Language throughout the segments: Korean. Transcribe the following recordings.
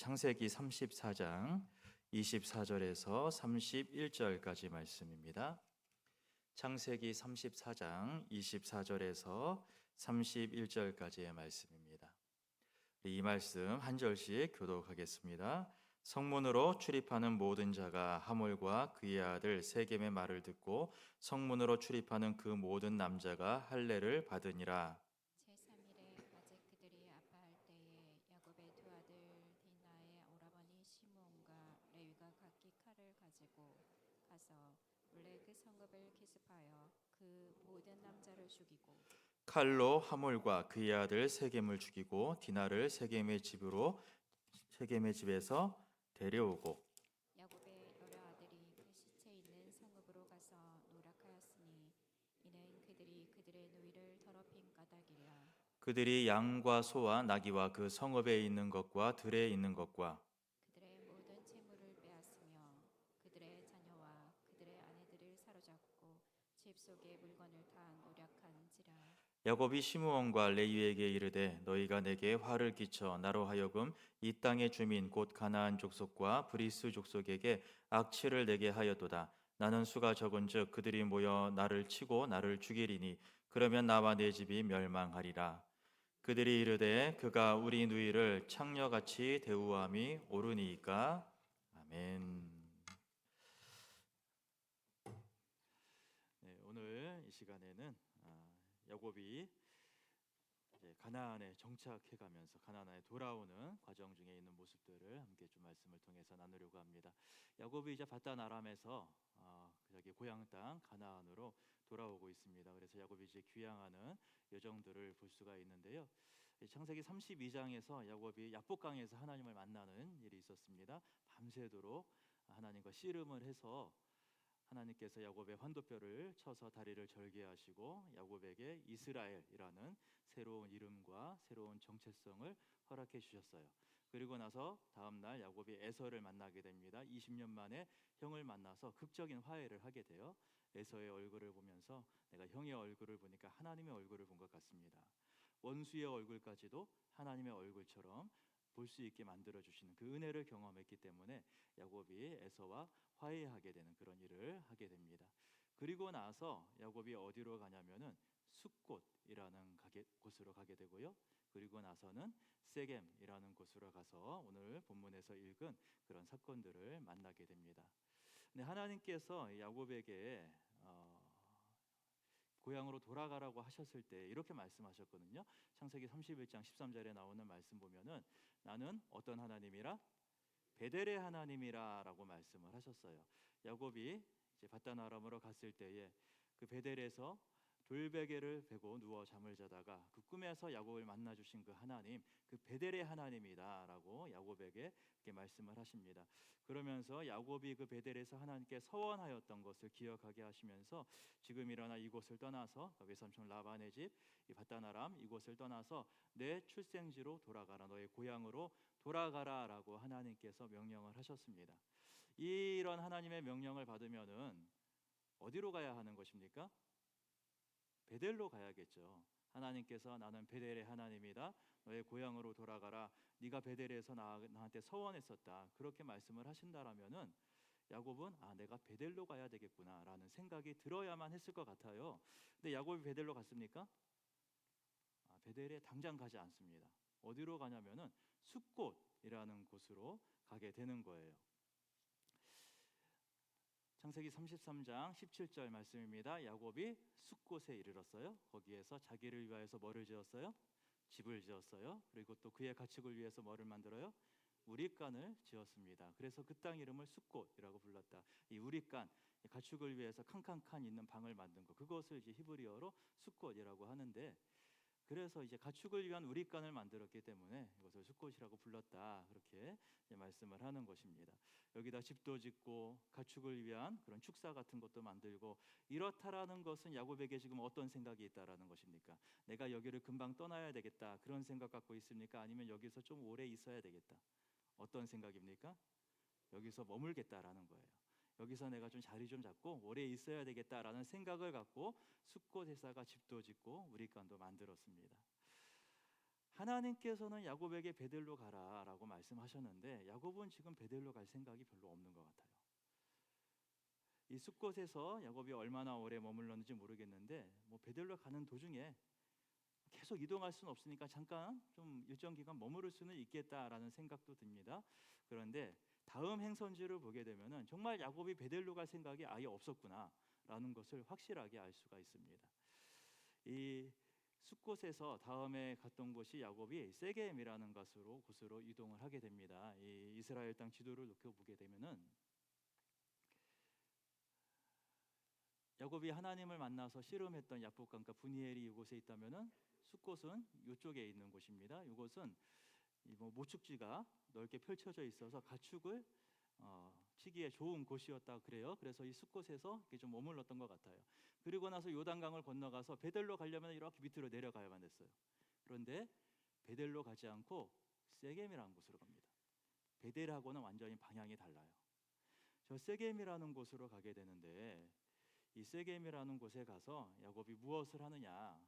창세기 34장 24절에서 31절까지 말씀입니다. 창세기 34장 24절에서 31절까지의 말씀입니다. 이 말씀 한 절씩 교독하겠습니다. 성문으로 출입하는 모든 자가 하몰과 그의 아들 세겜의 말을 듣고 성문으로 출입하는 그 모든 남자가 할례를 받으니라. 제3일에 아직 그들이 아파할 때에 야곱의 두 아들 디나의 오라버니 시므온과 레위가 각기 칼을 가지고 가서 본래 그 성읍을 기습하여 그 모든 남자를 죽이고 칼로 하몰과 그의 아들 세겜을 죽이고 디나를 세겜의 집에서 데려오고 야곱의 여러 아들이 그 시체 있는 성읍으로 가서 노력하였으니 이는 그들이 그들의 누이를 더럽힌 까닭이라. 그들이 양과 소와 나귀와 그 성읍에 있는 것과 들에 있는 것과 그들의 모든 재물을 빼앗으며 그들의 자녀와 그들의 아내들을 사로잡고 집 속에 물건을 다 노략한지라. 야곱이 시므온과 레위에게 이르되 너희가 내게 화를 끼쳐 나로 하여금 이 땅의 주민 곧 가나안 족속과 브리스 족속에게 악취를 내게 하였도다. 나는 수가 적은즉 그들이 모여 나를 치고 나를 죽이리니 그러면 나와 내 집이 멸망하리라. 그들이 이르되 그가 우리 누이를 창녀같이 대우함이 옳으니이까. 아멘. 네, 오늘 이 시간에는 야곱이 이제 가나안에 정착해가면서 가나안에 돌아오는 과정 중에 있는 모습들을 함께 좀 말씀을 통해서 나누려고 합니다. 야곱이 이제 바단 아람에서 자기 고향 땅 가나안으로 돌아오고 있습니다. 그래서 야곱이 이제 귀향하는 여정들을 볼 수가 있는데요. 창세기 32장에서 야곱이 야복강에서 하나님을 만나는 일이 있었습니다. 밤새도록 하나님과 씨름을 해서 하나님께서 야곱의 환도뼈를 쳐서 다리를 절개하시고 야곱에게 이스라엘이라는 새로운 이름과 새로운 정체성을 허락해 주셨어요. 그리고 나서 다음 날 야곱이 에서를 만나게 됩니다. 20년 만에 형을 만나서 극적인 화해를 하게 돼요. 에서의 얼굴을 보면서 내가 형의 얼굴을 보니까 하나님의 얼굴을 본 것 같습니다. 원수의 얼굴까지도 하나님의 얼굴처럼 볼 수 있게 만들어 주시는 그 은혜를 경험했기 때문에 야곱이 에서와 화해하게 되는 그런 일을 하게 됩니다. 그리고 나서 야곱이 어디로 가냐면은 숫곳이라는 곳으로 가게 되고요. 그리고 나서는 세겜이라는 곳으로 가서 오늘 본문에서 읽은 그런 사건들을 만나게 됩니다. 근데 하나님께서 야곱에게 고향으로 돌아가라고 하셨을 때 이렇게 말씀하셨거든요. 창세기 31장 13절에 나오는 말씀 보면은 나는 어떤 하나님이라 베델의 하나님이라라고 말씀을 하셨어요. 야곱이 이제 바단 아람으로 갔을 때에 그 베델에서 돌베개를 베고 누워 잠을 자다가 그 꿈에서 야곱을 만나 주신 그 하나님, 그 베델의 하나님이다라고 야곱에게 이렇게 말씀을 하십니다. 그러면서 야곱이 그 베델에서 하나님께 서원하였던 것을 기억하게 하시면서 지금 일어나 이곳을 떠나서 외삼촌 라반의 집 이 바단 아람 이곳을 떠나서 내 출생지로 돌아가라, 너의 고향으로 돌아가라라고 하나님께서 명령을 하셨습니다. 이런 하나님의 명령을 받으면은 어디로 가야 하는 것입니까? 베델로 가야겠죠. 하나님께서 나는 베델의 하나님이다. 너의 고향으로 돌아가라. 네가 베델에서 나한테 서원했었다. 그렇게 말씀을 하신다라면은 야곱은 내가 베델로 가야 되겠구나라는 생각이 들어야만 했을 것 같아요. 근데 야곱이 베델로 갔습니까? 베델에 당장 가지 않습니다. 어디로 가냐면은 숫곳이라는 곳으로 가게 되는 거예요. 창세기 33장 17절 말씀입니다. 야곱이 숫곳에 이르렀어요. 거기에서 자기를 위하여서 뭐를 지었어요? 집을 지었어요. 그리고 또 그의 가축을 위해서 뭐를 만들어요? 우릿간을 지었습니다. 그래서 그 땅 이름을 숫곳이라고 불렀다. 이 우릿간, 가축을 위해서 칸칸칸 있는 방을 만든 것, 그것을 이제 히브리어로 숫곳이라고 하는데, 그래서 이제 가축을 위한 우릿간을 만들었기 때문에 이것을 숫곳이라고 불렀다, 그렇게 이제 말씀을 하는 것입니다. 여기다 집도 짓고 가축을 위한 그런 축사 같은 것도 만들고, 이렇다라는 것은 야곱에게 지금 어떤 생각이 있다라는 것입니까? 내가 여기를 금방 떠나야 되겠다, 그런 생각 갖고 있습니까? 아니면 여기서 좀 오래 있어야 되겠다, 어떤 생각입니까? 여기서 머물겠다라는 거예요. 여기서 내가 좀 자리 좀 잡고 오래 있어야 되겠다라는 생각을 갖고 숫곳에다가 집도 짓고 우릿간도 만들었습니다. 하나님께서는 야곱에게 베델로 가라라고 말씀하셨는데 야곱은 지금 베델로 갈 생각이 별로 없는 것 같아요. 이 숲곳에서 야곱이 얼마나 오래 머물렀는지 모르겠는데 뭐 베델로 가는 도중에 계속 이동할 수는 없으니까 잠깐 좀 일정 기간 머무를 수는 있겠다라는 생각도 듭니다. 그런데 다음 행선지를 보게 되면은 정말 야곱이 베델로 갈 생각이 아예 없었구나라는 것을 확실하게 알 수가 있습니다. 이 숲곳에서 다음에 갔던 곳이 야곱이 세겜이라는 곳으로 이동을 하게 됩니다. 이 이스라엘 땅 지도를 놓고 보게 되면은 야곱이 하나님을 만나서 씨름했던 야복강가 브니엘이 이곳에 있다면은 숲곳은 이쪽에 있는 곳입니다. 이곳은 뭐 모축지가 넓게 펼쳐져 있어서 가축을 치기에 좋은 곳이었다 그래요. 그래서 이 숲곳에서 이렇게 좀 머물렀던 것 같아요. 그리고 나서 요단강을 건너가서 베델로 가려면 이렇게 밑으로 내려가야만 됐어요. 그런데 베델로 가지 않고 세겜이라는 곳으로 갑니다. 베델하고는 완전히 방향이 달라요. 저 세겜이라는 곳으로 가게 되는데 이 세겜이라는 곳에 가서 야곱이 무엇을 하느냐?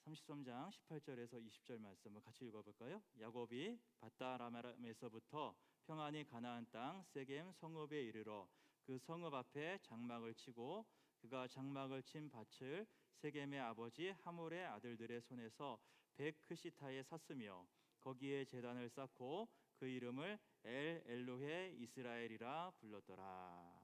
33장 18절에서 20절 말씀을 같이 읽어볼까요? 야곱이 밧다라람에서부터 평안히 가나안 땅 세겜 성읍에 이르러 그 성읍 앞에 장막을 치고 그가 장막을 친 밭을 세겜의 아버지 하몰의 아들들의 손에서 백크시타에 샀으며 거기에 제단을 쌓고 그 이름을 엘 엘로헤 이스라엘이라 불렀더라.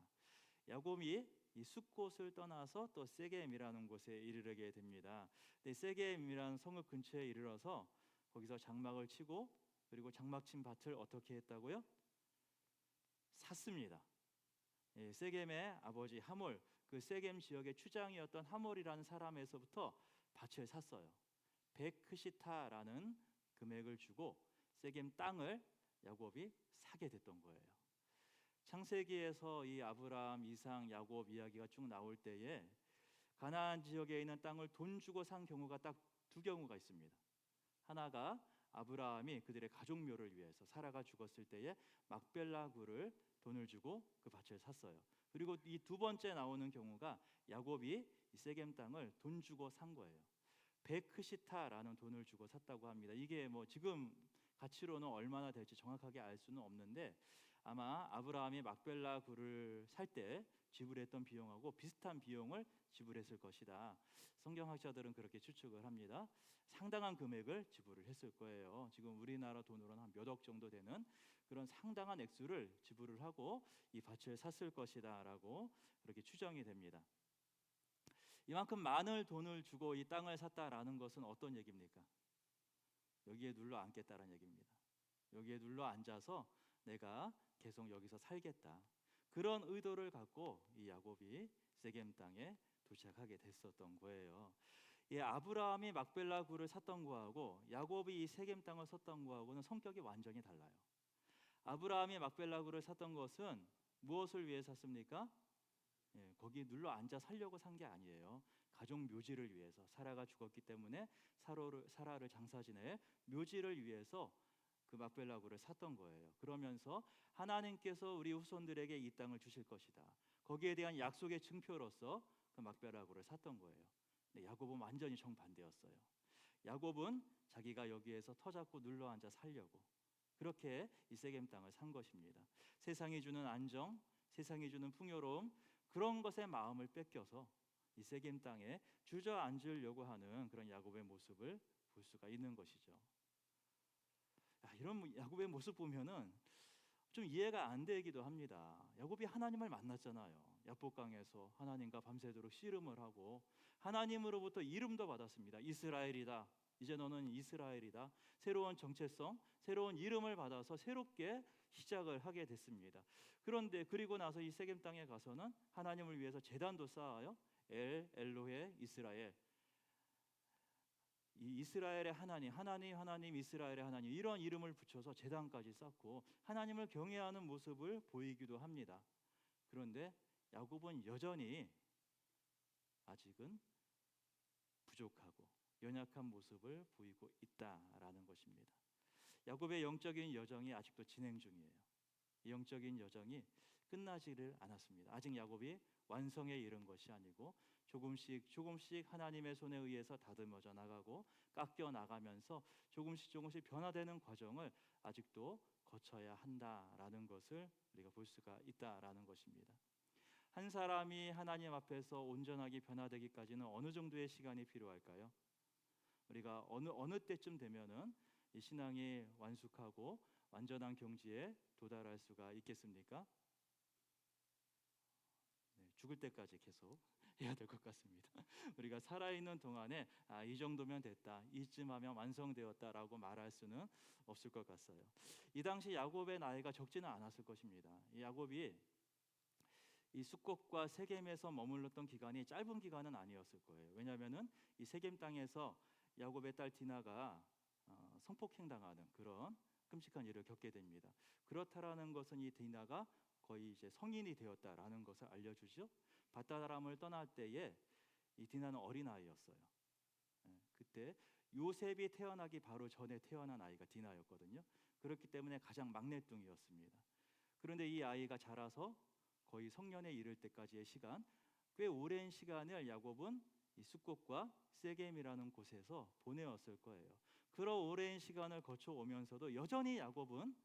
야곱이 이 숲곳을 떠나서 또 세겜이라는 곳에 이르게 됩니다. 근데 세겜이라는 성읍 근처에 이르러서 거기서 장막을 치고 그리고 장막 친 밭을 어떻게 했다고요? 샀습니다. 예, 세겜의 아버지 하몰, 그 세겜 지역의 추장이었던 하몰이라는 사람에서부터 밭을 샀어요. 백크시타라는 금액을 주고 세겜 땅을 야곱이 사게 됐던 거예요. 창세기에서 이 아브라함, 이삭, 야곱 이야기가 쭉 나올 때에 가나안 지역에 있는 땅을 돈 주고 산 경우가 딱 두 경우가 있습니다. 하나가 아브라함이 그들의 가족묘를 위해서 사라가 죽었을 때에 막벨라 굴을 돈을 주고 그 밭을 샀어요. 그리고 이 두 번째 나오는 경우가 야곱이 이 세겜 땅을 돈 주고 산 거예요. 베크시타라는 돈을 주고 샀다고 합니다. 이게 뭐 지금 가치로는 얼마나 될지 정확하게 알 수는 없는데 아마 아브라함이 막벨라 굴을 살 때 지불했던 비용하고 비슷한 비용을 지불했을 것이다. 성경학자들은 그렇게 추측을 합니다. 상당한 금액을 지불을 했을 거예요. 지금 우리나라 돈으로는 한 몇 억 정도 되는 그런 상당한 액수를 지불을 하고 이 밭을 샀을 것이다라고 그렇게 추정이 됩니다. 이만큼 많은 돈을 주고 이 땅을 샀다라는 것은 어떤 얘기입니까? 여기에 눌러 앉겠다라는 얘기입니다. 여기에 눌러 앉아서 내가 계속 여기서 살겠다. 그런 의도를 갖고 이 야곱이 세겜 땅에 도착하게 됐었던 거예요. 이 아브라함이 막벨라 굴을 샀던 거하고 야곱이 이 세겜 땅을 샀던 거하고는 성격이 완전히 달라요. 아브라함이 막벨라 굴을 샀던 것은 무엇을 위해 샀습니까? 거기 눌러 앉아 살려고 산 게 아니에요. 가족 묘지를 위해서 사라가 죽었기 때문에 사라를 장사 지낼 묘지를 위해서 그 막벨라 굴을 샀던 거예요. 그러면서 하나님께서 우리 후손들에게 이 땅을 주실 것이다. 거기에 대한 약속의 증표로서 그 막벨라 굴을 샀던 거예요. 근데 야곱은 완전히 정반대였어요. 야곱은 자기가 여기에서 터잡고 눌러 앉아 살려고 그렇게 이 세겜 땅을 산 것입니다. 세상이 주는 안정, 세상이 주는 풍요로움 그런 것에 마음을 뺏겨서 이 세겜 땅에 주저앉으려고 하는 그런 야곱의 모습을 볼 수가 있는 것이죠. 이런 야곱의 모습 보면은 좀 이해가 안 되기도 합니다. 야곱이 하나님을 만났잖아요. 야복강에서 하나님과 밤새도록 씨름을 하고 하나님으로부터 이름도 받았습니다. 이스라엘이다. 이제 너는 이스라엘이다. 새로운 정체성, 새로운 이름을 받아서 새롭게 시작을 하게 됐습니다. 그런데 그리고 나서 이 세겜 땅에 가서는 하나님을 위해서 제단도 쌓아요. 엘 엘로헤 이스라엘. 이 이스라엘의 하나님 이스라엘의 하나님 이런 이름을 붙여서 제단까지 쌓고 하나님을 경외하는 모습을 보이기도 합니다. 그런데 야곱은 여전히 아직은 부족하고 연약한 모습을 보이고 있다라는 것입니다. 야곱의 영적인 여정이 아직도 진행 중이에요. 이 영적인 여정이 끝나지를 않았습니다. 아직 야곱이 완성에 이른 것이 아니고 조금씩 하나님의 손에 의해서 다듬어져 나가고 깎여 나가면서 조금씩 변화되는 과정을 아직도 거쳐야 한다라는 것을 우리가 볼 수가 있다라는 것입니다. 한 사람이 하나님 앞에서 온전하게 변화되기까지는 어느 정도의 시간이 필요할까요? 우리가 어느 때쯤 되면은 이 신앙이 완숙하고 완전한 경지에 도달할 수가 있겠습니까? 네, 죽을 때까지 계속 해야 될 것 같습니다. 우리가 살아있는 동안에 이 정도면 됐다, 이쯤 하면 완성되었다라고 말할 수는 없을 것 같아요. 이 당시 야곱의 나이가 적지는 않았을 것입니다. 이 야곱이 이 숙곡과 세겜에서 머물렀던 기간이 짧은 기간은 아니었을 거예요. 왜냐하면은 이 세겜 땅에서 야곱의 딸 디나가 성폭행당하는 그런 끔찍한 일을 겪게 됩니다. 그렇다라는 것은 이 디나가 거의 이제 성인이 되었다라는 것을 알려주죠. 밧다람을 떠날 때에 이 디나는 어린 아이였어요. 그때 요셉이 태어나기 바로 전에 태어난 아이가 디나였거든요. 그렇기 때문에 가장 막내뚱이었습니다. 그런데 이 아이가 자라서 거의 성년에 이를 때까지의 시간, 꽤 오랜 시간을 야곱은 이 숫곳과 세겜이라는 곳에서 보내었을 거예요. 그런 오랜 시간을 거쳐 오면서도 여전히 야곱은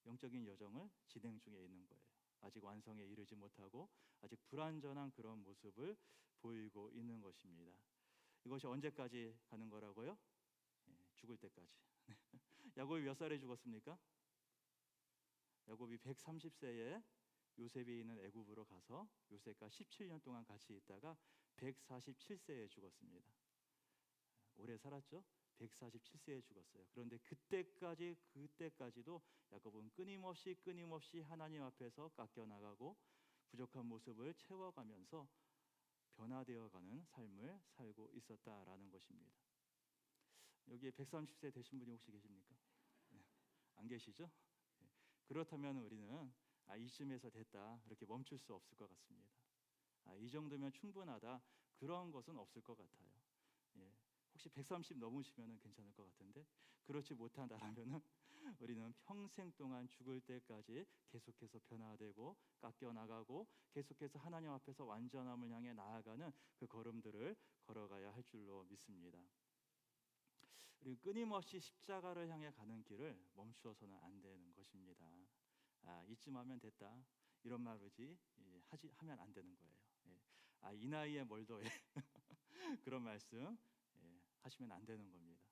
영적인 여정을 진행 중에 있는 거예요. 아직 완성에 이르지 못하고 아직 불완전한 그런 모습을 보이고 있는 것입니다. 이것이 언제까지 가는 거라고요? 죽을 때까지. 야곱이 몇 살에 죽었습니까? 야곱이 130세에 요셉이 있는 애굽으로 가서 요셉과 17년 동안 같이 있다가 147세에 죽었습니다. 오래 살았죠? 147세에 죽었어요. 그런데 그때까지도 야곱은 끊임없이 하나님 앞에서 깎여 나가고 부족한 모습을 채워가면서 변화되어가는 삶을 살고 있었다라는 것입니다. 여기에 130세 되신 분이 혹시 계십니까? 네. 안 계시죠? 네. 그렇다면 우리는 이쯤에서 됐다, 이렇게 멈출 수 없을 것 같습니다. 이 정도면 충분하다, 그런 것은 없을 것 같아요. 예. 혹시 130 넘으시면 괜찮을 것 같은데, 그렇지 못한다라면은 우리는 평생 동안 죽을 때까지 계속해서 변화되고 깎여 나가고 계속해서 하나님 앞에서 완전함을 향해 나아가는 그 걸음들을 걸어가야 할 줄로 믿습니다. 그리고 끊임없이 십자가를 향해 가는 길을 멈추어서는 안 되는 것입니다. 이쯤 하면 됐다, 이런 말이지 하면 안 되는 거예요. 예. 이 나이에 뭘 더해 그런 말씀 하시면 안 되는 겁니다.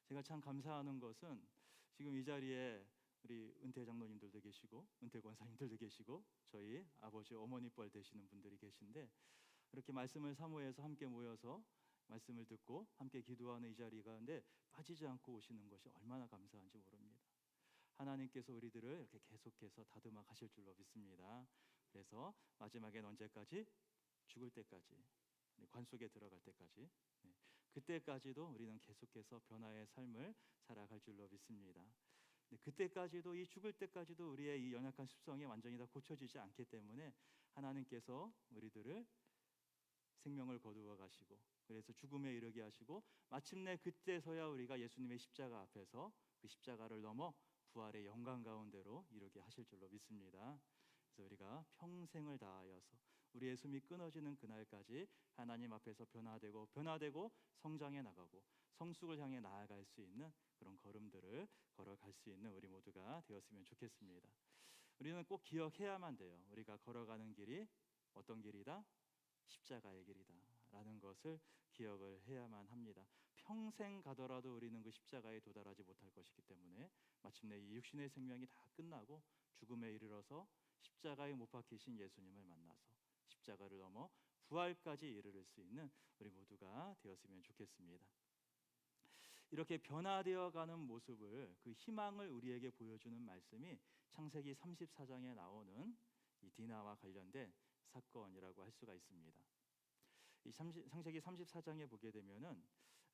제가 참 감사하는 것은 지금 이 자리에 우리 은퇴 장로님들도 계시고 은퇴 권사님들도 계시고 저희 아버지 어머니 뻘 되시는 분들이 계신데, 이렇게 말씀을 사모해서 함께 모여서 말씀을 듣고 함께 기도하는 이 자리 가운데 빠지지 않고 오시는 것이 얼마나 감사한지 모릅니다. 하나님께서 우리들을 이렇게 계속해서 다듬어 가실 줄로 믿습니다. 그래서 마지막엔 언제까지? 죽을 때까지, 관 속에 들어갈 때까지, 그때까지도 우리는 계속해서 변화의 삶을 살아갈 줄로 믿습니다. 그때까지도, 이 죽을 때까지도 우리의 이 연약한 습성이 완전히 다 고쳐지지 않기 때문에 하나님께서 우리들을 생명을 거두어 가시고, 그래서 죽음에 이르게 하시고, 마침내 그때서야 우리가 예수님의 십자가 앞에서 그 십자가를 넘어 부활의 영광 가운데로 이르게 하실 줄로 믿습니다. 그래서 우리가 평생을 다하여서 우리의 숨이 끊어지는 그날까지 하나님 앞에서 변화되고 성장해 나가고 성숙을 향해 나아갈 수 있는 그런 걸음들을 걸어갈 수 있는 우리 모두가 되었으면 좋겠습니다. 우리는 꼭 기억해야만 돼요. 우리가 걸어가는 길이 어떤 길이다? 십자가의 길이다 라는 것을 기억을 해야만 합니다. 평생 가더라도 우리는 그 십자가에 도달하지 못할 것이기 때문에 마침내 이 육신의 생명이 다 끝나고 죽음에 이르러서 십자가에 못 박히신 예수님을 만나서 십자가를 넘어 부활까지 이르를 수 있는 우리 모두가 되었으면 좋겠습니다. 이렇게 변화되어가는 모습을, 그 희망을 우리에게 보여주는 말씀이 창세기 34장에 나오는 이 디나와 관련된 사건이라고 할 수가 있습니다. 이 창세기 34장에 보게 되면은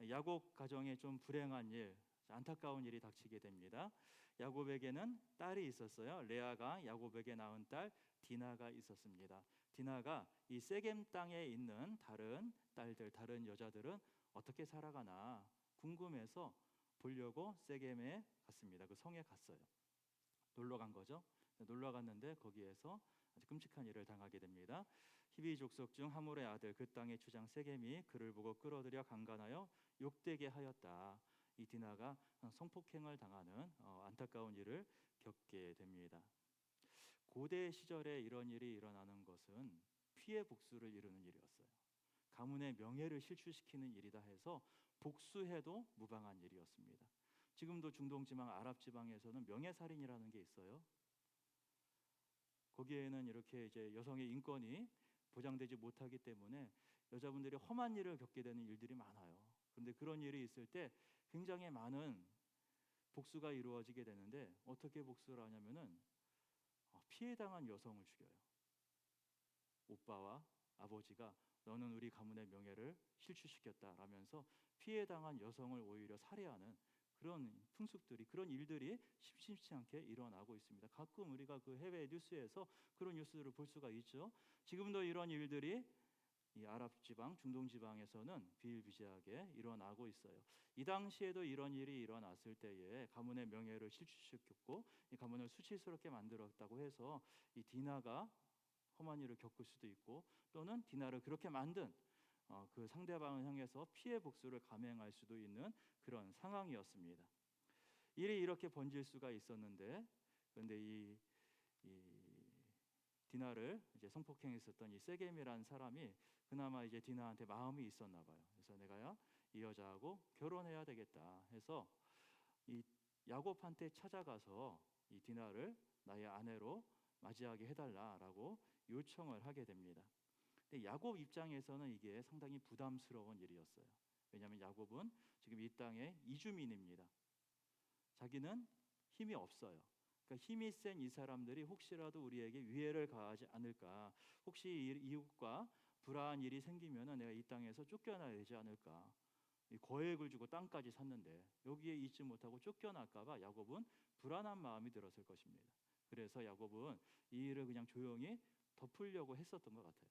야곱 가정에 좀 불행한 일, 안타까운 일이 닥치게 됩니다. 야곱에게는 딸이 있었어요. 레아가 야곱에게 낳은 딸 디나가 있었습니다. 디나가 이 세겜 땅에 있는 다른 딸들, 다른 여자들은 어떻게 살아가나 궁금해서 보려고 세겜에 갔습니다. 그 성에 갔어요. 놀러 간 거죠. 놀러 갔는데 거기에서 아주 끔찍한 일을 당하게 됩니다. 히비 족속 중 하몰의 아들 그 땅의 주장 세겜이 그를 보고 끌어들여 강간하여 욕되게 하였다. 이 디나가 성폭행을 당하는 안타까운 일을 겪게 됩니다. 고대 시절에 이런 일이 일어나는 것은 피해 복수를 이루는 일이었어요. 가문의 명예를 실추시키는 일이다 해서 복수해도 무방한 일이었습니다. 지금도 중동 지방, 아랍 지방에서는 명예살인이라는 게 있어요. 거기에는 이렇게 이제 여성의 인권이 보장되지 못하기 때문에 여자분들이 험한 일을 겪게 되는 일들이 많아요. 그런데 그런 일이 있을 때 굉장히 많은 복수가 이루어지게 되는데 어떻게 복수를 하냐면은 피해당한 여성을 죽여요. 오빠와 아버지가 너는 우리 가문의 명예를 실추시켰다라면서 피해당한 여성을 오히려 살해하는 그런 풍습들이, 그런 일들이 심심치 않게 일어나고 있습니다. 가끔 우리가 그 해외 뉴스에서 그런 뉴스들을 볼 수가 있죠. 지금도 이런 일들이 이 아랍 지방, 중동 지방에서는 비일비재하게 일어나고 있어요. 이 당시에도 이런 일이 일어났을 때에 가문의 명예를 실추시켰고 이 가문을 수치스럽게 만들었다고 해서 이 디나가 험한 일을 겪을 수도 있고, 또는 디나를 그렇게 만든 그 상대방을 향해서 피해 복수를 감행할 수도 있는 그런 상황이었습니다. 일이 이렇게 번질 수가 있었는데, 그런데 이 디나를 이제 성폭행했었던 이 세겜이라는 사람이 그나마 이제 디나한테 마음이 있었나 봐요. 그래서 내가 이 여자하고 결혼해야 되겠다 해서 이 야곱한테 찾아가서 이 디나를 나의 아내로 맞이하게 해달라라고 요청을 하게 됩니다. 근데 야곱 입장에서는 이게 상당히 부담스러운 일이었어요. 왜냐하면 야곱은 지금 이 땅의 이주민입니다. 자기는 힘이 없어요. 그러니까 힘이 센 이 사람들이 혹시라도 우리에게 위해를 가하지 않을까, 혹시 이웃과 불화한 일이 생기면은 내가 이 땅에서 쫓겨나야 되지 않을까, 이 거액을 주고 땅까지 샀는데 여기에 있지 못하고 쫓겨날까봐 야곱은 불안한 마음이 들었을 것입니다. 그래서 야곱은 이 일을 그냥 조용히 덮으려고 했었던 것 같아요.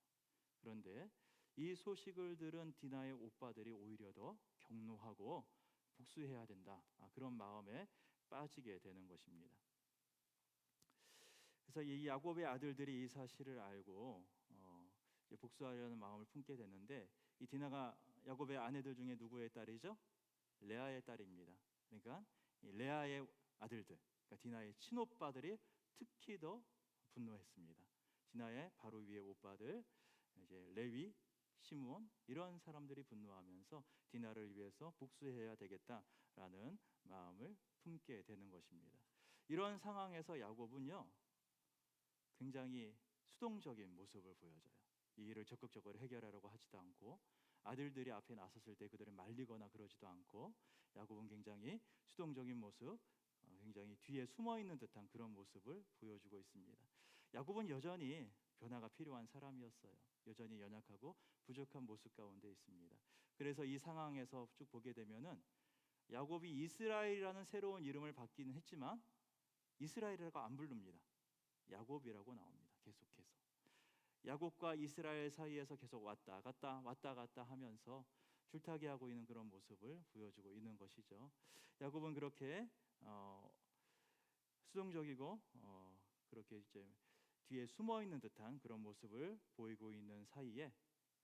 그런데 이 소식을 들은 디나의 오빠들이 오히려 더 격노하고 복수해야 된다, 그런 마음에 빠지게 되는 것입니다. 그래서 이 야곱의 아들들이 이 사실을 알고 이제 복수하려는 마음을 품게 되는데, 이 디나가 야곱의 아내들 중에 누구의 딸이죠? 레아의 딸입니다. 그러니까 이 레아의 아들들, 그러니까 디나의 친오빠들이 특히 더 분노했습니다. 디나의 바로 위에 오빠들, 이제 레위, 시므온, 이런 사람들이 분노하면서 디나를 위해서 복수해야 되겠다라는 마음을 품게 되는 것입니다. 이런 상황에서 야곱은요 굉장히 수동적인 모습을 보여줘요. 이 일을 적극적으로 해결하려고 하지도 않고, 아들들이 앞에 나섰을 때 그들을 말리거나 그러지도 않고, 야곱은 굉장히 수동적인 모습, 굉장히 뒤에 숨어 있는 듯한 그런 모습을 보여주고 있습니다. 야곱은 여전히 변화가 필요한 사람이었어요. 여전히 연약하고 부족한 모습 가운데 있습니다. 그래서 이 상황에서 쭉 보게 되면은 야곱이 이스라엘이라는 새로운 이름을 받기는 했지만 이스라엘이라고 안 부릅니다. 야곱이라고 나옵니다. 계속해서 야곱과 이스라엘 사이에서 계속 왔다 갔다 하면서 줄타기하고 있는 그런 모습을 보여주고 있는 것이죠. 야곱은 그렇게 수동적이고 그렇게 이제 뒤에 숨어 있는 듯한 그런 모습을 보이고 있는 사이에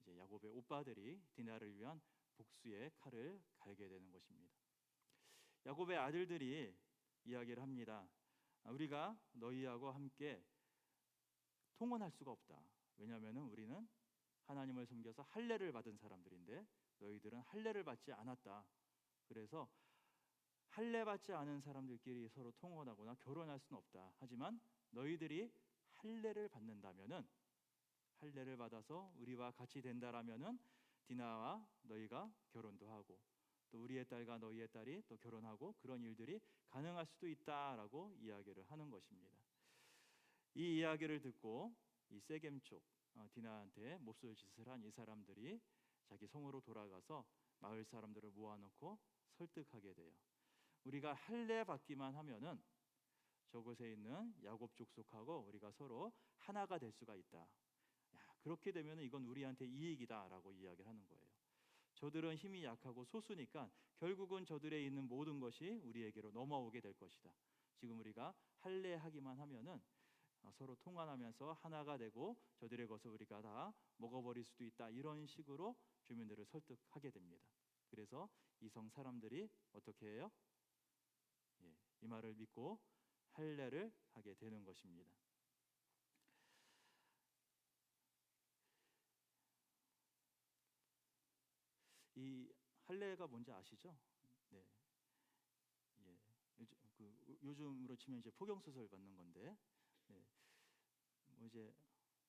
이제 야곱의 오빠들이 디나를 위한 복수의 칼을 갈게 되는 것입니다. 야곱의 아들들이 이야기를 합니다. 우리가 너희하고 함께 통혼할 수가 없다. 왜냐하면 우리는 하나님을 섬겨서 할례를 받은 사람들인데 너희들은 할례를 받지 않았다. 그래서 할례 받지 않은 사람들끼리 서로 통혼하거나 결혼할 수는 없다. 하지만 너희들이 할례를 받는다면은, 할례를 받아서 우리와 같이 된다라면은 디나와 너희가 결혼도 하고 또 우리의 딸과 너희의 딸이 또 결혼하고 그런 일들이 가능할 수도 있다라고 이야기를 하는 것입니다. 이 이야기를 듣고 이 세겜 쪽 디나한테 몹쓸짓을 한 이 사람들이 자기 성으로 돌아가서 마을 사람들을 모아놓고 설득하게 돼요. 우리가 할례 받기만 하면은 저곳에 있는 야곱 족속하고 우리가 서로 하나가 될 수가 있다. 그렇게 되면 이건 우리한테 이익이다라고 이야기를 하는 거예요. 저들은 힘이 약하고 소수니까 결국은 저들에 있는 모든 것이 우리에게로 넘어오게 될 것이다. 지금 우리가 할례하기만 하면은 서로 통관하면서 하나가 되고 저들의 것을 우리가 다 먹어버릴 수도 있다, 이런 식으로 주민들을 설득하게 됩니다. 그래서 이 성 사람들이 어떻게 해요? 이 말을 믿고 할례를 하게 되는 것입니다. 이 할례가 뭔지 아시죠? 네, 예, 요즘으로 치면 이제 포경 수술 받는 건데, 네, 뭐 이제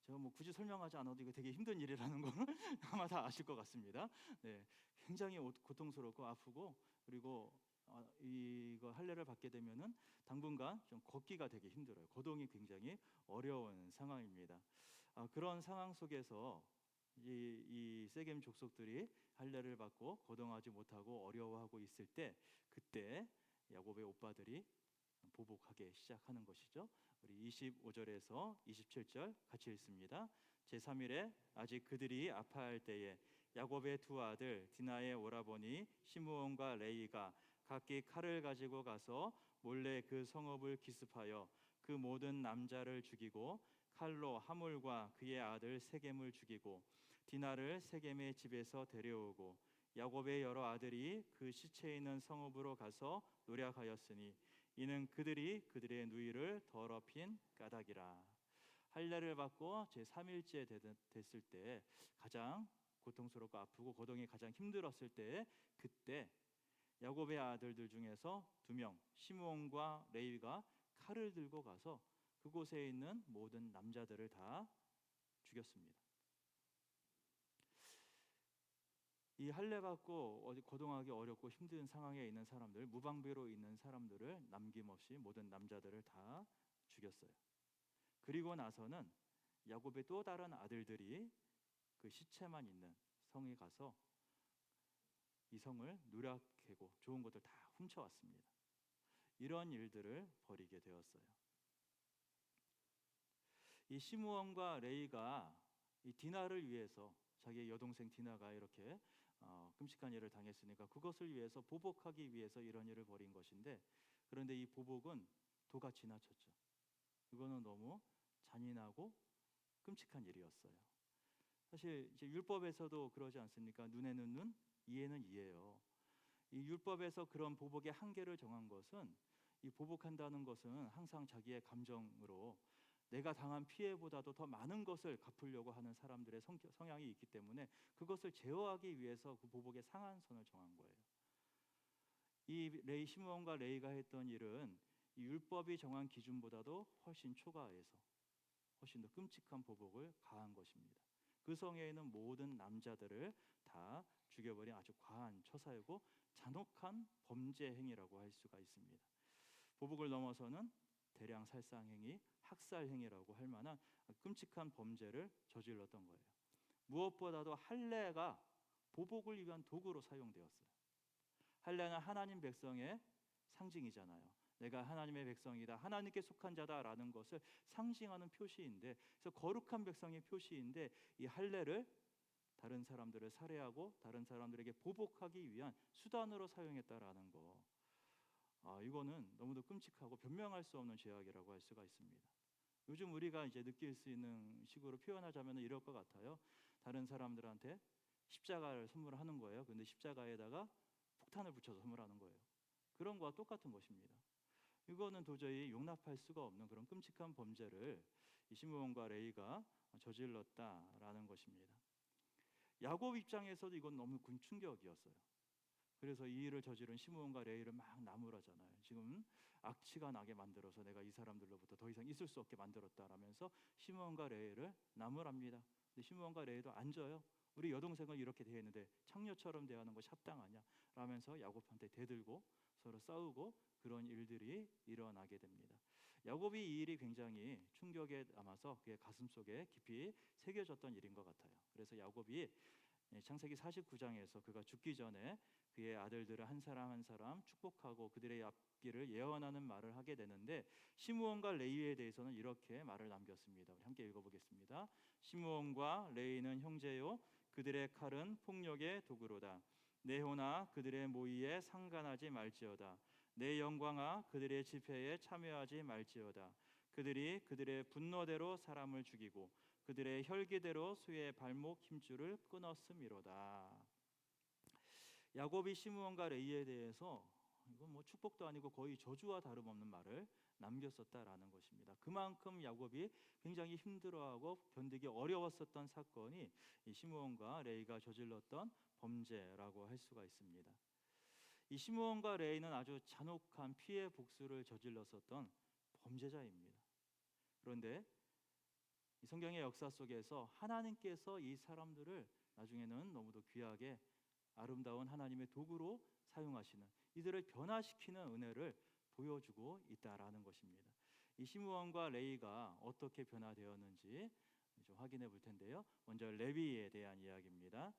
제가 뭐 굳이 설명하지 않아도 이거 되게 힘든 일이라는 거는 아마 다 아실 것 같습니다. 네, 굉장히 고통스럽고 아프고, 그리고 이거 할례를 받게 되면은 당분간 좀 걷기가 되게 힘들어요. 거동이 굉장히 어려운 상황입니다. 그런 상황 속에서 이 세겜 족속들이 할례를 받고 거동하지 못하고 어려워하고 있을 때, 그때 야곱의 오빠들이 보복하기 시작하는 것이죠. 우리 25절에서 27절 같이 읽습니다. 제3일에 아직 그들이 아파할 때에 야곱의 두 아들 디나의 오라버니 시므온과 레이가 각기 칼을 가지고 가서 몰래 그 성읍을 기습하여 그 모든 남자를 죽이고 칼로 하물과 그의 아들 세겜을 죽이고 디나를 세겜의 집에서 데려오고 야곱의 여러 아들이 그 시체 있는 성읍으로 가서 노략하였으니 이는 그들이 그들의 누이를 더럽힌 까닭이라. 할례를 받고 제3일째 됐을 때, 가장 고통스럽고 아프고 거동이 가장 힘들었을 때, 그때 야곱의 아들들 중에서 2명 시므온과 레위가 칼을 들고 가서 그곳에 있는 모든 남자들을 다 죽였습니다. 이 할례 받고 거동하기 어렵고 힘든 상황에 있는 사람들, 무방비로 있는 사람들을 남김없이 모든 남자들을 다 죽였어요. 그리고 나서는 야곱의 또 다른 아들들이 그 시체만 있는 성에 가서 이 성을 누락해고 좋은 것들 다 훔쳐왔습니다. 이런 일들을 벌이게 되었어요. 이 시므온과 레이가 이 디나를 위해서, 자기의 여동생 디나가 이렇게 끔찍한 일을 당했으니까 그것을 위해서 보복하기 위해서 이런 일을 벌인 것인데, 그런데 이 보복은 도가 지나쳤죠. 이거는 너무 잔인하고 끔찍한 일이었어요. 사실 이제 율법에서도 그러지 않습니까? 눈에는 눈, 이에는 이예요. 이 율법에서 그런 보복의 한계를 정한 것은, 이 보복한다는 것은 항상 자기의 감정으로 내가 당한 피해보다도 더 많은 것을 갚으려고 하는 사람들의 성향이 있기 때문에 그것을 제어하기 위해서 그 보복의 상한선을 정한 거예요. 이 시므온과 레이가 했던 일은 이 율법이 정한 기준보다도 훨씬 초과해서 훨씬 더 끔찍한 보복을 가한 것입니다. 그 성에 있는 모든 남자들을 다 죽여버린 아주 과한 처사이고 잔혹한 범죄 행위라고 할 수가 있습니다. 보복을 넘어서는 대량 살상 행위, 학살 행위라고 할 만한 끔찍한 범죄를 저질렀던 거예요. 무엇보다도 할례가 보복을 위한 도구로 사용되었어요. 할례는 하나님 백성의 상징이잖아요. 내가 하나님의 백성이다, 하나님께 속한 자다라는 것을 상징하는 표시인데, 그래서 거룩한 백성의 표시인데, 이 할례를 다른 사람들을 살해하고 다른 사람들에게 보복하기 위한 수단으로 사용했다라는 거, 이거는 너무도 끔찍하고 변명할 수 없는 죄악이라고 할 수가 있습니다. 요즘 우리가 이제 느낄 수 있는 식으로 표현하자면 이럴 것 같아요. 다른 사람들한테 십자가를 선물하는 거예요. 근데 십자가에다가 폭탄을 붙여서 선물하는 거예요. 그런 거와 똑같은 것입니다. 이거는 도저히 용납할 수가 없는 그런 끔찍한 범죄를 이 시므온과 레이가 저질렀다라는 것입니다. 야곱 입장에서도 이건 너무 큰 충격이었어요. 그래서 이 일을 저지른 시므온과 레이를 막 나무라잖아요. 지금 악취가 나게 만들어서 내가 이 사람들로부터 더 이상 있을 수 없게 만들었다라면서 시므온과 레이를 나무랍니다. 근데 시므온과 레이도 앉아요. 우리 여동생을 이렇게 대했는데 창녀처럼 대하는 것이 합당하냐 라면서 야곱한테 대들고 서로 싸우고 그런 일들이 일어나게 됩니다. 야곱이 이 일이 굉장히 충격에 남아서 그의 가슴속에 깊이 새겨졌던 일인 것 같아요. 그래서 야곱이 창세기 49장에서 그가 죽기 전에 그의 아들들을 한 사람 한 사람 축복하고 그들의 앞길을 예언하는 말을 하게 되는데, 시므온과 레위에 대해서는 이렇게 말을 남겼습니다. 우리 함께 읽어보겠습니다. 시므온과 레위는 형제요, 그들의 칼은 폭력의 도구로다. 내 호나 그들의 모의에 상관하지 말지어다. 내 영광아 그들의 집회에 참여하지 말지어다. 그들이 그들의 분노대로 사람을 죽이고 그들의 혈기대로 수의 발목 힘줄을 끊었음이로다. 야곱이 시므온과 레위에 대해서 이건 뭐 축복도 아니고 거의 저주와 다름없는 말을 남겼었다라는 것입니다. 그만큼 야곱이 굉장히 힘들어하고 견디기 어려웠었던 사건이 이 시므온과 레위가 저질렀던 범죄라고 할 수가 있습니다. 이 시므온과 레위는 아주 잔혹한 피해 복수를 저질렀었던 범죄자입니다. 그런데 이 성경의 역사 속에서 하나님께서 이 사람들을 나중에는 너무도 귀하게 아름다운 하나님의 도구로 사용하시는, 이들을 변화시키는 은혜를 보여주고 있다라는 것입니다. 이 시므온과 레위가 어떻게 변화되었는지 좀 확인해 볼 텐데요. 먼저 레위에 대한 이야기입니다.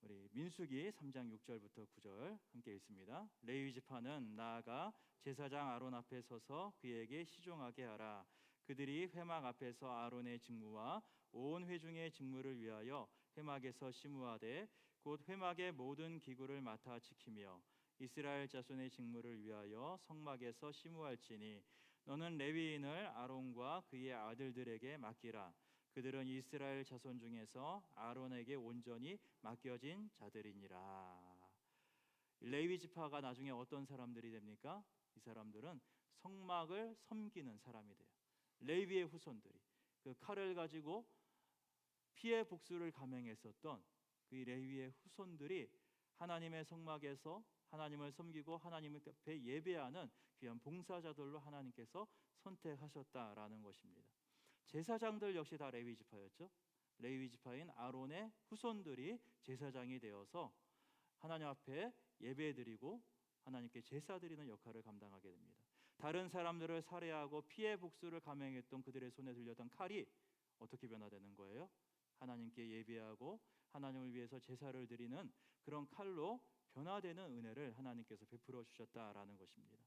우리 민수기 3장 6절부터 9절 함께 읽습니다. 레위 지파는 나아가 제사장 아론 앞에 서서 그에게 시종하게 하라. 그들이 회막 앞에서 아론의 직무와 온 회중의 직무를 위하여 회막에서 심우하되 곧 회막의 모든 기구를 맡아 지키며 이스라엘 자손의 직무를 위하여 성막에서 심우할지니 너는 레위인을 아론과 그의 아들들에게 맡기라. 그들은 이스라엘 자손 중에서 아론에게 온전히 맡겨진 자들이니라. 레위 지파가 나중에 어떤 사람들이 됩니까? 이 사람들은 성막을 섬기는 사람이 돼요. 레위의 후손들이 그 칼을 가지고 피해 복수를 감행했었던 그 레위의 후손들이 하나님의 성막에서 하나님을 섬기고 하나님 앞에 예배하는 귀한 봉사자들로 하나님께서 선택하셨다라는 것입니다. 제사장들 역시 다 레위 지파였죠. 레위 지파인 아론의 후손들이 제사장이 되어서 하나님 앞에 예배드리고 하나님께 제사 드리는 역할을 감당하게 됩니다. 다른 사람들을 살해하고 피해 복수를 감행했던 그들의 손에 들렸던 칼이 어떻게 변화되는 거예요? 하나님께 예배하고 하나님을 위해서 제사를 드리는 그런 칼로 변화되는 은혜를 하나님께서 베풀어 주셨다라는 것입니다.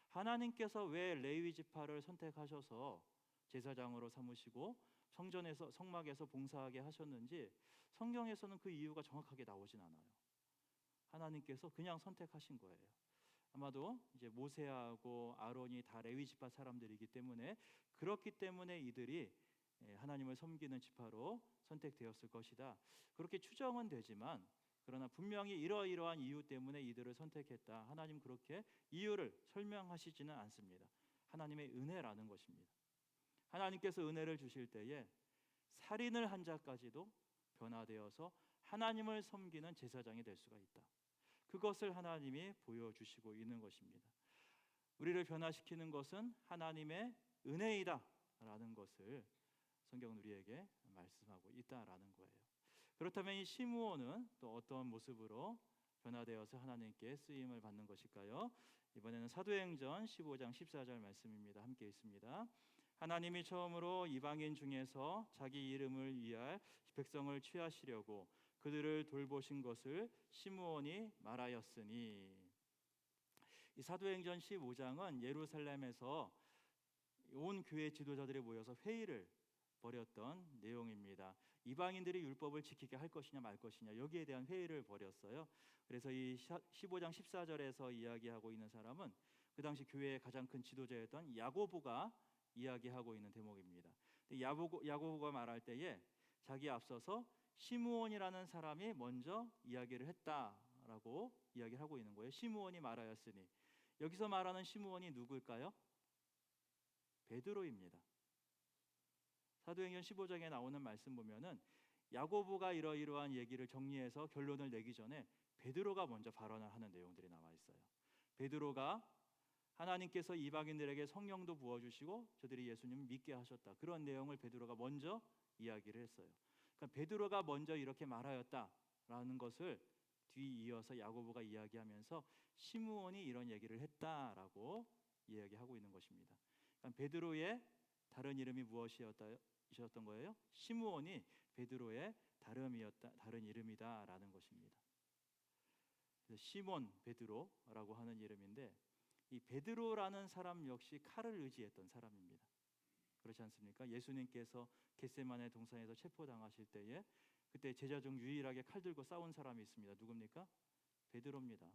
하나님께서 왜 레위 지파를 선택하셔서 제사장으로 삼으시고 성전에서 성막에서 봉사하게 하셨는지 성경에서는 그 이유가 정확하게 나오진 않아요. 하나님께서 그냥 선택하신 거예요. 아마도 이제 모세하고 아론이 다 레위 지파 사람들이기 때문에 그렇기 때문에 이들이 하나님을 섬기는 지파로 선택되었을 것이다. 그렇게 추정은 되지만 그러나 분명히 이러이러한 이유 때문에 이들을 선택했다. 하나님 그렇게 이유를 설명하시지는 않습니다. 하나님의 은혜라는 것입니다. 하나님께서 은혜를 주실 때에 살인을 한 자까지도 변화되어서 하나님을 섬기는 제사장이 될 수가 있다. 그것을 하나님이 보여주시고 있는 것입니다. 우리를 변화시키는 것은 하나님의 은혜이다 라는 것을 성경은 우리에게 말씀하고 있다라는 거예요. 그렇다면 이 시므온은 또 어떤 모습으로 변화되어서 하나님께 쓰임을 받는 것일까요? 이번에는 사도행전 15장 14절 말씀입니다. 함께 읽습니다. 하나님이 처음으로 이방인 중에서 자기 이름을 위할 백성을 취하시려고 그들을 돌보신 것을 시므온이 말하였으니. 이 사도행전 15장은 예루살렘에서 온 교회 지도자들이 모여서 회의를 벌였던 내용입니다. 이방인들이 율법을 지키게 할 것이냐 말 것이냐 여기에 대한 회의를 벌였어요. 그래서 이 15장 14절에서 이야기하고 있는 사람은 그 당시 교회의 가장 큰 지도자였던 야고보가 이야기하고 있는 대목입니다. 야고보가 말할 때에 자기 앞서서 시므온이라는 사람이 먼저 이야기를 했다라고 이야기를 하고 있는 거예요. 시므온이 말하였으니. 여기서 말하는 시므온이 누구일까요? 베드로입니다. 사도행전 15장에 나오는 말씀 보면은 야고보가 이러이러한 얘기를 정리해서 결론을 내기 전에 베드로가 먼저 발언을 하는 내용들이 나와 있어요. 베드로가 하나님께서 이방인들에게 성령도 부어주시고 저들이 예수님을 믿게 하셨다. 그런 내용을 베드로가 먼저 이야기를 했어요. 그러니까 베드로가 먼저 이렇게 말하였다라는 것을 뒤이어서 야고보가 이야기하면서 시므온이 이런 얘기를 했다라고 이야기하고 있는 것입니다. 그러니까 베드로의 다른 이름이 무엇이었던 거예요? 시므온이 베드로의 다른 이름이다라는 것입니다. 그래서 시몬 베드로라고 하는 이름인데 이 베드로라는 사람 역시 칼을 의지했던 사람입니다. 그렇지 않습니까? 예수님께서 겟세마네 동산에서 체포당하실 때에 그때 제자 중 유일하게 칼 들고 싸운 사람이 있습니다. 누굽니까? 베드로입니다.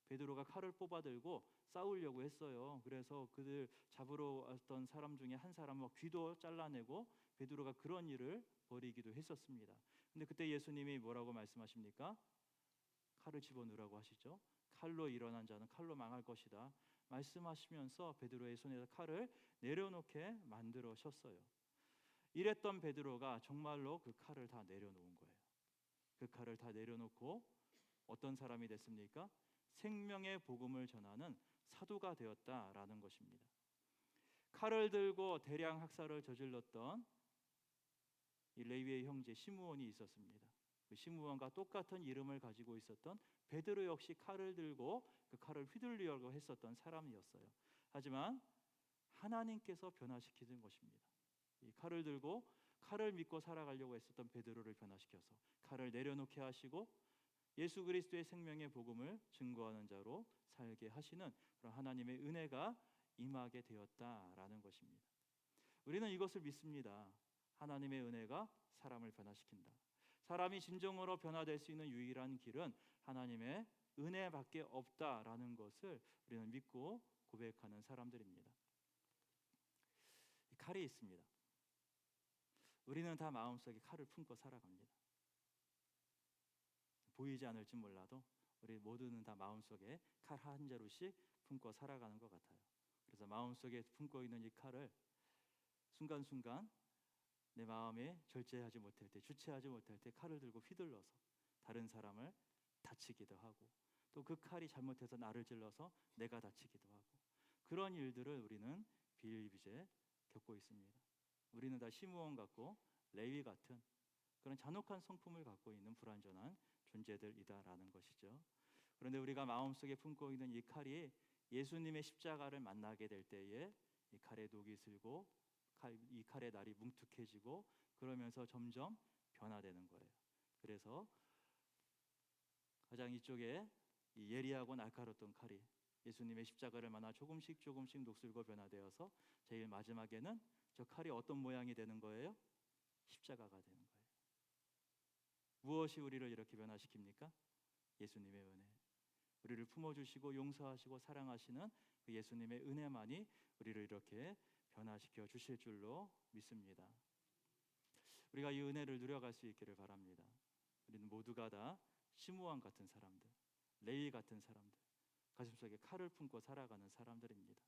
베드로가 칼을 뽑아들고 싸우려고 했어요. 그래서 그들 잡으러 왔던 사람 중에 한 사람은 귀도 잘라내고 베드로가 그런 일을 벌이기도 했었습니다. 근데 그때 예수님이 뭐라고 말씀하십니까? 칼을 집어넣으라고 하시죠. 칼로 일어난 자는 칼로 망할 것이다 말씀하시면서 베드로의 손에서 칼을 내려놓게 만들어셨어요. 이랬던 베드로가 정말로 그 칼을 다 내려놓은 거예요. 그 칼을 다 내려놓고 어떤 사람이 됐습니까? 생명의 복음을 전하는 사도가 되었다라는 것입니다. 칼을 들고 대량 학살을 저질렀던 이 레위의 형제 시므온이 있었습니다. 그 시므온과 똑같은 이름을 가지고 있었던 베드로 역시 칼을 들고 그 칼을 휘둘리려고 했었던 사람이었어요. 하지만 하나님께서 변화시키는 것입니다. 이 칼을 들고 칼을 믿고 살아가려고 했었던 베드로를 변화시켜서 칼을 내려놓게 하시고 예수 그리스도의 생명의 복음을 증거하는 자로 살게 하시는 그런 하나님의 은혜가 임하게 되었다라는 것입니다. 우리는 이것을 믿습니다. 하나님의 은혜가 사람을 변화시킨다. 사람이 진정으로 변화될 수 있는 유일한 길은 하나님의 은혜밖에 없다라는 것을 우리는 믿고 고백하는 사람들입니다. 칼이 있습니다. 우리는 다 마음속에 칼을 품고 살아갑니다. 보이지 않을지 몰라도 우리 모두는 다 마음속에 칼 한 자루씩 품고 살아가는 것 같아요. 그래서 마음속에 품고 있는 이 칼을 순간순간 내 마음에 절제하지 못할 때, 주체하지 못할 때 칼을 들고 휘둘러서 다른 사람을 다치기도 하고, 또 그 칼이 잘못해서 나를 찔러서 내가 다치기도 하고, 그런 일들을 우리는 비일비재 겪고 있습니다. 우리는 다 시므온 같고 레위 같은 그런 잔혹한 성품을 갖고 있는 불완전한 존재들이다라는 것이죠. 그런데 우리가 마음속에 품고 있는 이 칼이 예수님의 십자가를 만나게 될 때에 이 칼에 녹이 슬고 이 칼의 날이 뭉툭해지고 그러면서 점점 변화되는 거예요. 그래서 가장 이쪽에 이 예리하고 날카로웠던 칼이 예수님의 십자가를 만나 조금씩 녹슬고 변화되어서 제일 마지막에는 저 칼이 어떤 모양이 되는 거예요? 십자가가 되는 거예요. 무엇이 우리를 이렇게 변화시킵니까? 예수님의 은혜. 우리를 품어주시고 용서하시고 사랑하시는 그 예수님의 은혜만이 우리를 이렇게 변화시켜 주실 줄로 믿습니다. 우리가 이 은혜를 누려갈 수 있기를 바랍니다. 우리는 모두가 다 시므온 같은 사람들, 레위 같은 사람들, 가슴속에 칼을 품고 살아가는 사람들입니다.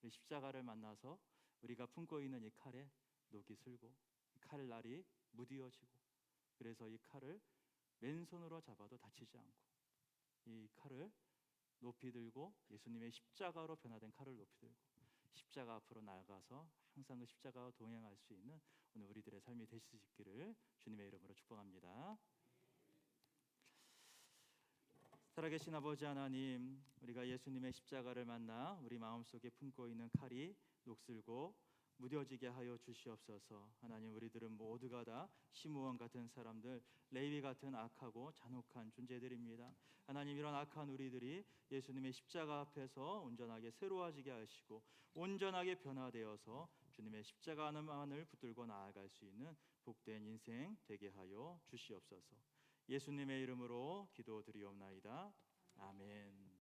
우리 십자가를 만나서 우리가 품고 있는 이 칼에 녹이 슬고 칼날이 무디어지고, 그래서 이 칼을 맨손으로 잡아도 다치지 않고 이 칼을 높이 들고 예수님의 십자가로 변화된 칼을 높이 들고 십자가 앞으로 나아가서 항상 그 십자가와 동행할 수 있는 오늘 우리들의 삶이 되실 수 있기를 주님의 이름으로 축복합니다. 살아계신 아버지 하나님, 우리가 예수님의 십자가를 만나 우리 마음속에 품고 있는 칼이 녹슬고 무뎌지게 하여 주시옵소서. 하나님, 우리들은 모두가 다 시므온 같은 사람들, 레위 같은 악하고 잔혹한 존재들입니다. 하나님, 이런 악한 우리들이 예수님의 십자가 앞에서 온전하게 새로워지게 하시고 온전하게 변화되어서 주님의 십자가만을 붙들고 나아갈 수 있는 복된 인생 되게 하여 주시옵소서. 예수님의 이름으로 기도드리옵나이다. 아멘.